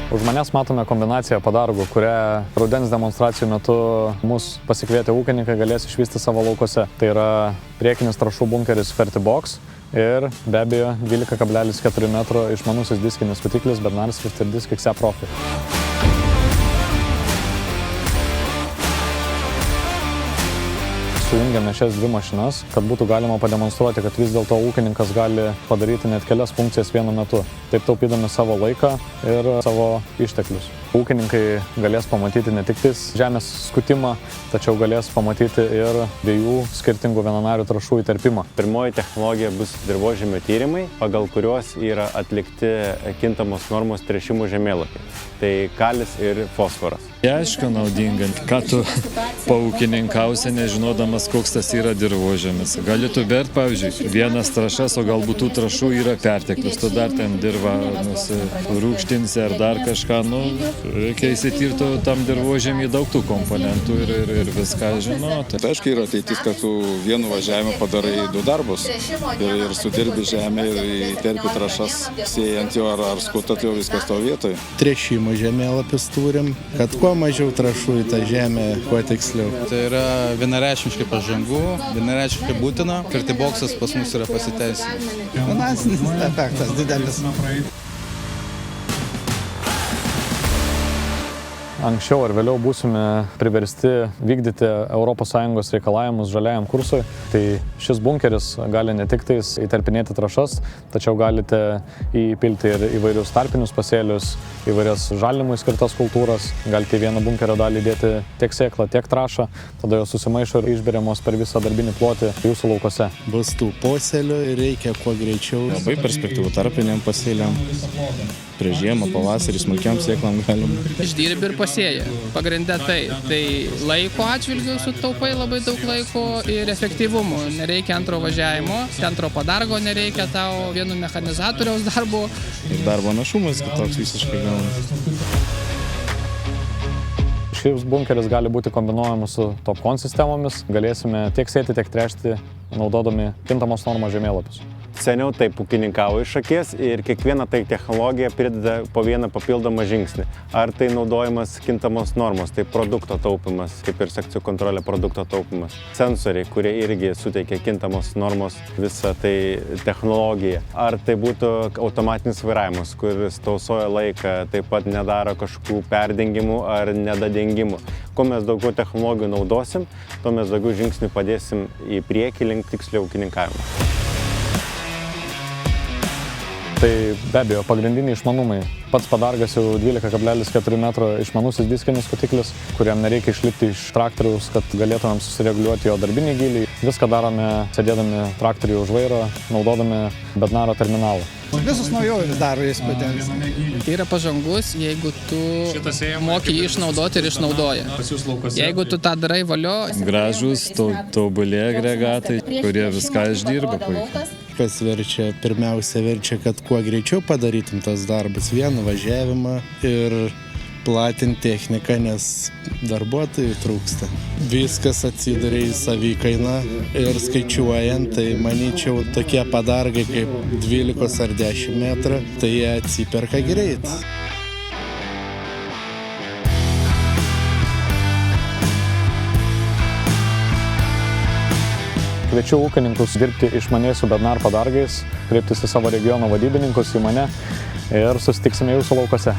Už manęs matome kombinaciją padargų, kurią rudens demonstracijų metu mus pasikvietę ūkininkai galės išvysti savo laukose. Tai yra priekinis trąšų bunkeris Fertibox ir be abejo 12,4 metro išmanusis diskinis skaitiklis Bernard Swift XE Profi. Sujungėme šias dvi mašinas, kad būtų galima pademonstruoti, kad vis dėlto ūkininkas gali padaryti net kelias funkcijas vienu metu, taip taupydami savo laiką ir savo išteklius. Ūkininkai galės pamatyti ne tik žemės skutimą, tačiau galės pamatyti ir dviejų skirtingų vienanarių trąšų įterpimą. Pirmoji technologija bus dirvožemio tyrimai, pagal kuriuos yra atlikti kintamos normos tręšimų žemėlapiai. Tai kalis ir fosforas. Aišku, naudinga, kad tu paūkininkausi, nežinodamas, koks tas yra dirvožemis. Gali tu bert, pavyzdžiui, vienas trąšas, o galbūt tų trąšų yra perteklius. Tu dar ten dirvą rūgštinsi ar dar kažką. Reikia įsitirti tam dirvožemį daug tų komponentų ir viską žinoti. Tai aišku, yra ateitis, kad tu vienu važiavimu padarai du darbus. Ir sudirbi žemę ir įterpi trąšas, siejant jo ar skutat jo viskas to vietoje. Tręšimo žemėlapis turim, kad kuo mažiau trąšų į tą žemę, kuo tiksliau. Tai yra vienareikšmiškai pažangų, vienareikšmiškai būtina. Fertiboxas pas mus yra pasiteisinęs. Finansinis efektas didelis. Anksčiau ar vėliau būsime priversti vykdyti ES reikalavimus žaliajam kursui, tai šis bunkeris gali ne tik įterpinėti trąšas, tačiau galite įpilti ir įvairius tarpinius pasėlius, įvairias žalinimui skirtas kultūras, galite į vieną bunkerio dalį dėti tiek sėklą, tiek trąšą, tada jos susimaišo ir išberiamos per visą darbinį plotį jūsų laukose. Bus tų posėlių ir reikia kuo greičiau. Labai perspektyvų tarpiniam pasėliam. Prieš žiemą, pavasarį, smulkiam sėklam galim. Išdirbi ir pasėja. Pagrinde tai laiko atžvilgiu sutaupai labai daug laiko ir efektyvumo. Nereikia antro važiavimo, antro padargo nereikia tau vieno mechanizatoriaus darbo. Ir darbo našumas kitoks visiškai gaunas. Šis bunkeris gali būti kombinuojamas su Topcon sistemomis. Galėsime tiek sėti, tiek tręšti, naudodami kintamos normos žemėlapius. Seniau taip ūkininkavo iš akies ir kiekviena tai technologija prideda po vieną papildomą žingsnį. Ar tai naudojimas kintamos normos, tai produkto taupimas, kaip ir sekcijų kontrolė produkto taupimas. Sensoriai, kurie irgi suteikia kintamos normos visą tai technologiją. Ar tai būtų automatinis vairavimas, kuris tausoja laiką, taip pat nedaro kažkokių perdengimų ar nedadengimų. Kuo mes daugiau technologijų naudosim, tuo mes daugiau žingsnių padėsim į priekį link tiksliau ūkininkavimo. Tai be abejo, pagrindiniai išmanumai. Pats padargas jau 12,4 metro išmanusis diskinis skaitiklis, kuriam nereikia išlipti iš traktoriaus, kad galėtumėm susireguliuoti jo darbinį gylį. Viską darome sėdėdami traktorių už vairo, naudodami Bednaro terminalą. Visus naujovės daro įspūdingas. Tai yra pažangus, jeigu tu moki jį išnaudoti ir išnaudoja. Jeigu tu tą darai valio... Gražus, tobuli agregatai, kurie viską išdirba puikiai. Kas pirmiausia verčia, kad kuo greičiau padarytum tas darbas, vieną važiavimą ir platinti techniką, nes darbuotojų trūksta. Viskas atsiduria į savikainą ir skaičiuojant, tai manyčiau tokie padargai kaip 12 ar 10 metrų, tai jie atsiperka greit. Kviečiu ūkininkus dirbti išmaniai su Bednar padargais, kreiptis į savo regiono vadybininkus, į mane ir susitiksime jūsų laukose.